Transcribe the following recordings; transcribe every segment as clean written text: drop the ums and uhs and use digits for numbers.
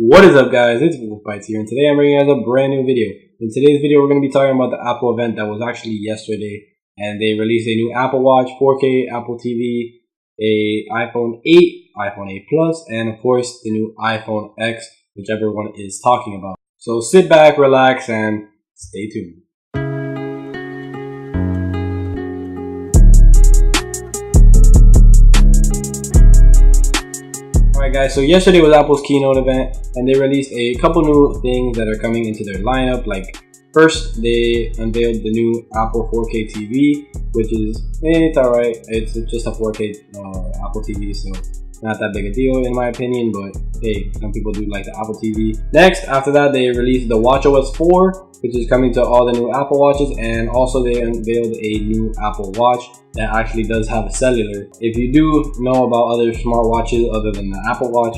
What is up, guys? It's Bites here, and today I'm bringing you guys a brand new video. In today's video, we're going to be talking about the Apple event that was actually yesterday, and they released a new Apple Watch, 4K, Apple TV, a iPhone 8, iPhone 8 Plus, and of course the new iPhone X, which everyone is talking about. So sit back, relax, and stay tuned. Alright guys, so yesterday was Apple's keynote event, and they released a couple new things that are coming into their lineup. Like, first they unveiled the new Apple 4K TV, which is, it's alright, it's just a 4K Apple TV, so not that big a deal in my opinion, but hey, some people do like the Apple TV. Next, after that, they released the watchOS 4, which is coming to all the new Apple Watches, and also they unveiled a new Apple Watch that actually does have a cellular. If you do know about other smartwatches other than the Apple Watch,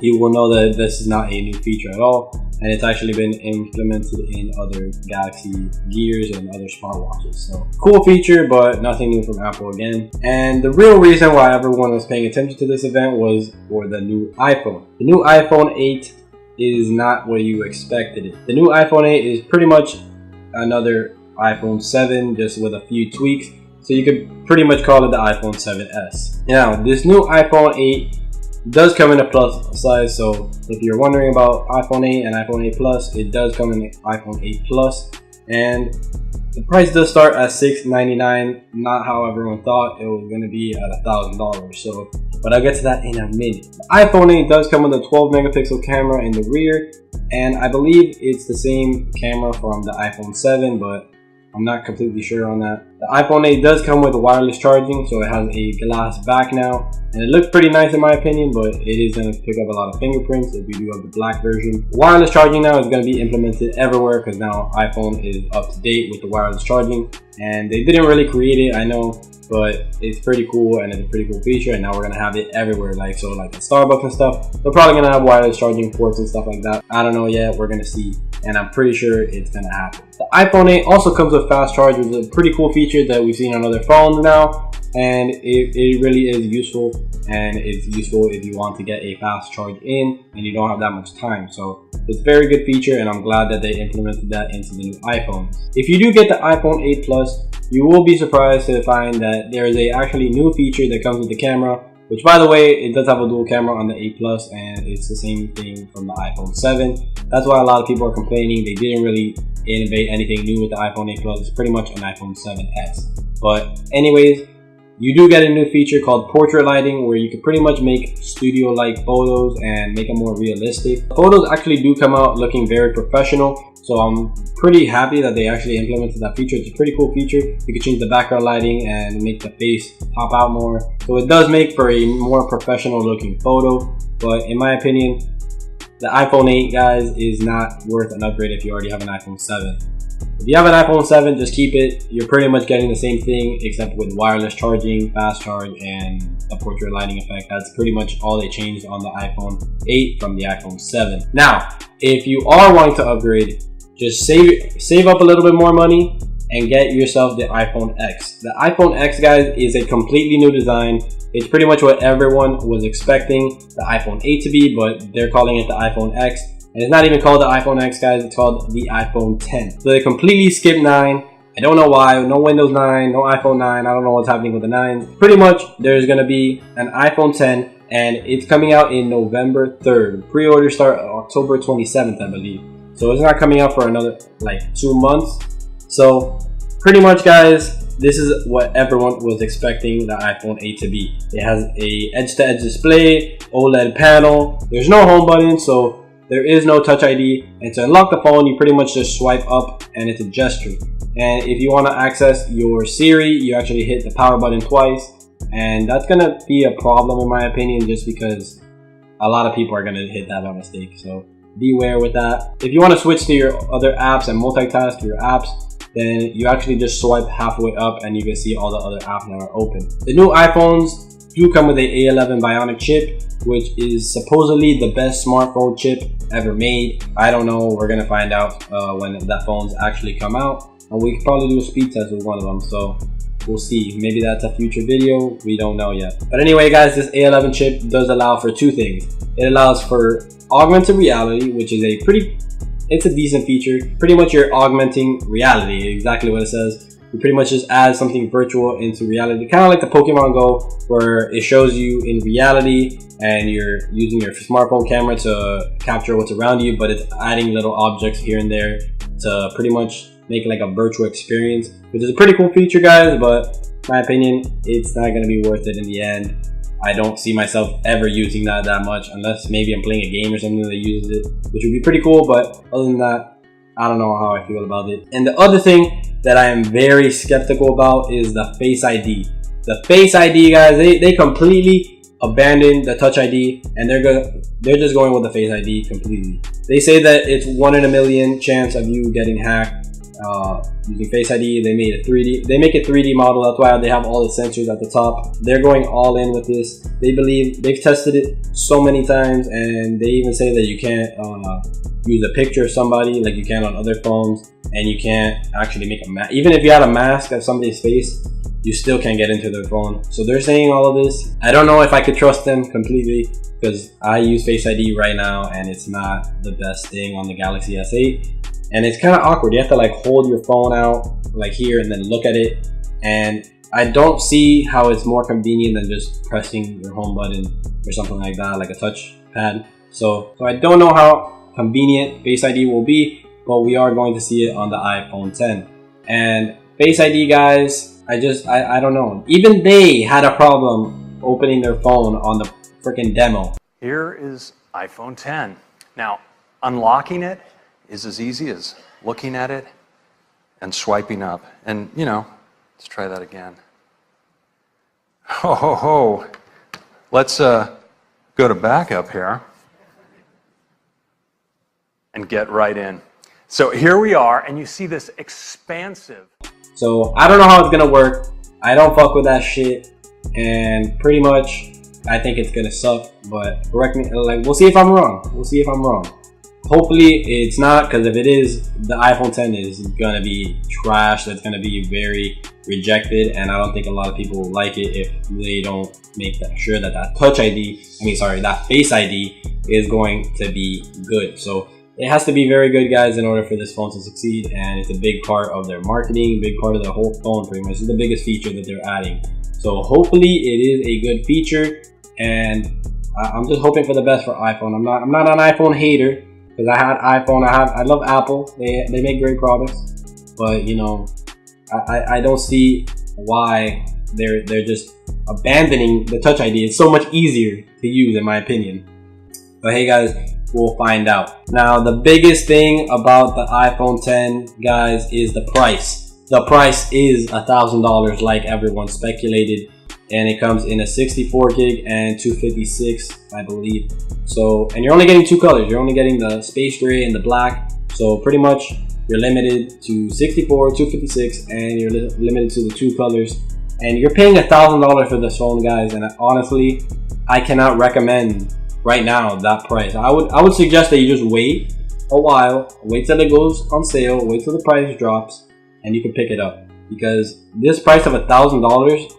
you will know that this is not a new feature at all, and it's actually been implemented in other Galaxy Gears and other smartwatches. So cool feature, but nothing new from Apple again. And the real reason why everyone was paying attention to this event was for the new iPhone. The new iPhone 8 is not what you expected it. The new iPhone 8 is pretty much another iPhone 7, just with a few tweaks. So you could pretty much call it the iPhone 7s. Now, this new iPhone 8 does come in a plus size, so if you're wondering about iPhone 8 and iPhone 8 Plus, it does come in iPhone 8 Plus, and the price does start at $699, not how everyone thought it was going to be at $1,000. So, but I'll get to that in a minute. The iPhone 8 does come with a 12 megapixel camera in the rear, and I believe it's the same camera from the iPhone 7, but I'm not completely sure on that. The iPhone 8 does come with wireless charging, so it has a glass back now, and it looks pretty nice in my opinion, but it is going to pick up a lot of fingerprints if you do have the black version. Wireless charging now is going to be implemented everywhere because now iPhone is up to date with the wireless charging, and they didn't really create it, I know, but it's pretty cool and it's a pretty cool feature, and now we're gonna have it everywhere. Like at Starbucks and stuff, they're probably gonna have wireless charging ports and stuff like that. I don't know yet, we're gonna see, and I'm pretty sure it's gonna happen. The iPhone 8 also comes with fast charge, which is a pretty cool feature that we've seen on other phones now, and it really is useful, and it's useful if you want to get a fast charge in and you don't have that much time. So it's a very good feature, and I'm glad that they implemented that into the new iPhones. If you do get the iPhone 8 Plus, you will be surprised to find that there is a actually new feature that comes with the camera, which, by the way, it does have a dual camera on the 8 Plus, and it's the same thing from the iPhone 7. That's why a lot of people are complaining they didn't really innovate anything new with the iPhone 8 Plus. It's pretty much an iPhone 7s. But anyways, you do get a new feature called portrait lighting, where you can pretty much make studio-like photos and make them more realistic. Photos actually do come out looking very professional, so I'm pretty happy that they actually implemented that feature. It's a pretty cool feature. You can change the background lighting and make the face pop out more. So it does make for a more professional looking photo, but in my opinion, the iPhone 8, guys, is not worth an upgrade if you already have an iPhone 7. If you have an iPhone 7, just keep it. You're pretty much getting the same thing except with wireless charging, fast charge, and a portrait lighting effect. That's pretty much all they changed on the iPhone 8 from the iPhone 7. Now, if you are wanting to upgrade, just save up a little bit more money and get yourself the iPhone X. The iPhone X, guys, is a completely new design. It's pretty much what everyone was expecting the iPhone 8 to be, but they're calling it the iPhone X. And it's not even called the iPhone X, guys, it's called the iPhone 10. So they completely skipped 9. I don't know why. No Windows 9, no iPhone 9. I don't know what's happening with the 9s. Pretty much, there's going to be an iPhone 10, and it's coming out in November 3rd. Pre-order start October 27th, I believe. So it's not coming out for another like 2 months. So pretty much, guys, this is what everyone was expecting the iPhone 8 to be. It has a edge-to-edge display, OLED panel. There's no home button, so there is no Touch ID. And to unlock the phone, you pretty much just swipe up, and it's a gesture. And if you want to access your Siri, you actually hit the power button twice, and that's gonna be a problem in my opinion, just because a lot of people are gonna hit that by mistake. So beware with that. If you want to switch to your other apps and multitask your apps, then you actually just swipe halfway up and you can see all the other apps that are open. The new iPhones do come with a A11 Bionic chip, which is supposedly the best smartphone chip ever made. I don't know, we're gonna find out when that phones actually come out, and we can probably do a speed test with one of them. So we'll see. Maybe that's a future video. We don't know yet. But anyway, guys, this A11 chip does allow for two things. It allows for augmented reality, which is it's a decent feature. Pretty much you're augmenting reality, exactly what it says. You pretty much just add something virtual into reality, kind of like the Pokemon Go, where it shows you in reality and you're using your smartphone camera to capture what's around you, but it's adding little objects here and there to pretty much make like a virtual experience, which is a pretty cool feature, guys, but in my opinion, it's not going to be worth it in the end. I don't see myself ever using that much, unless maybe I'm playing a game or something that uses it, which would be pretty cool, but other than that, I don't know how I feel about it. And the other thing that I am very skeptical about is the Face ID. The Face ID, guys, they completely abandoned the Touch ID, and they're just going with the Face ID completely. They say that it's 1 in a million chance of you getting hacked using Face ID. They make a 3D model. That's why they have all the sensors at the top. They're going all in with this. They believe they've tested it so many times, and they even say that you can't use a picture of somebody like you can on other phones, and you can't actually make a mask. Even if you had a mask of somebody's face, you still can't get into their phone. So they're saying all of this. I don't know if I could trust them completely, because I use Face ID right now and it's not the best thing on the Galaxy S8, and it's kind of awkward. You have to like hold your phone out like here and then look at it, and I don't see how it's more convenient than just pressing your home button or something like that, like a touch pad. So I don't know how convenient Face ID will be, but we are going to see it on the iPhone 10. And Face ID, guys, I don't know. Even they had a problem opening their phone on the freaking demo. Here is iPhone 10. Now, unlocking it is as easy as looking at it and swiping up. And, you know, let's try that again. Ho, ho, ho. Let's go to backup here and get right in. So here we are, and you see this expansive. So I don't know how it's gonna work. I don't fuck with that shit, and pretty much I think it's gonna suck. But correct me, like, we'll see if I'm wrong. We'll see if I'm wrong. Hopefully it's not, because if it is, the iPhone 10 is gonna be trash. That's gonna be very rejected, and I don't think a lot of people will like it if they don't make sure that that Face ID is going to be good. So it has to be very good, guys, in order for this phone to succeed, and it's a big part of their marketing, big part of their whole phone, pretty much. It's the biggest feature that they're adding. So hopefully it is a good feature, and I'm just hoping for the best for iPhone. I'm not an iPhone hater, because I had iPhone. I love Apple. They make great products, but you know, I don't see why they're just abandoning the Touch ID. It's so much easier to use, in my opinion. But hey, guys, we'll find out. Now, the biggest thing about the iPhone 10, guys, is the price. The price is $1,000, like everyone speculated, and it comes in a 64 gig and 256, I believe. So, and you're only getting two colors. You're only getting the space gray and the black. So pretty much you're limited to 64, 256, and you're limited to the two colors. And you're paying $1,000 for this phone, guys. And honestly, I cannot recommend right now that price. I would suggest that you just wait a while, wait till it goes on sale, wait till the price drops, and you can pick it up. Because this price of $1,000,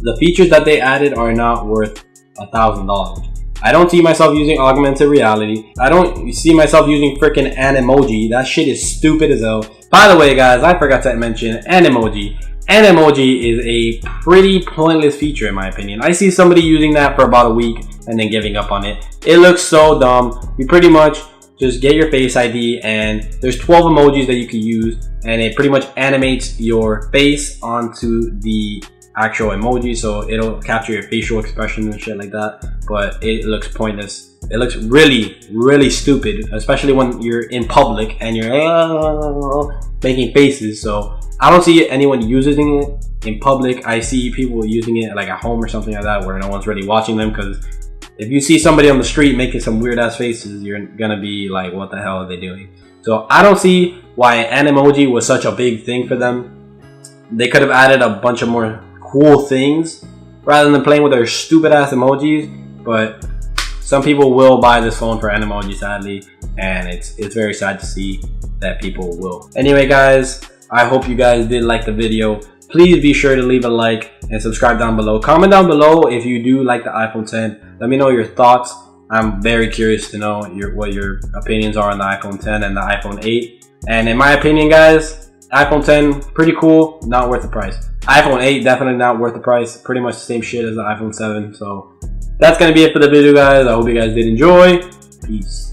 the features that they added are not worth $1,000. I don't see myself using augmented reality. I don't see myself using freaking Animoji. That shit is stupid as hell. By the way, guys, I forgot to mention Animoji. Animoji is a pretty pointless feature, in my opinion. I see somebody using that for about a week and then giving up on it. It looks so dumb. You pretty much just get your Face ID, and there's 12 emojis that you can use, and it pretty much animates your face onto the actual emoji, so it'll capture your facial expression and shit like that. But it looks pointless. It looks really stupid, especially when you're in public and you're making faces. So I don't see anyone using it in public. I see people using it like at home or something like that, where no one's really watching them. Because if you see somebody on the street making some weird ass faces, you're gonna be like, what the hell are they doing? So I don't see why Animoji was such a big thing for them. They could have added a bunch of more cool things rather than playing with their stupid ass emojis. But some people will buy this phone for Animoji, sadly, and it's very sad to see that people will. Anyway, guys, I hope you guys did like the video. Please be sure to leave a like and subscribe down below. Comment down below if you do like the iPhone 10. Let me know your thoughts. I'm very curious to know what your opinions are on the iPhone 10 and the iPhone 8. And in my opinion, guys, iPhone 10, pretty cool, not worth the price. iPhone 8, definitely not worth the price. Pretty much the same shit as the iPhone 7. So that's going to be it for the video, guys. I hope you guys did enjoy. Peace.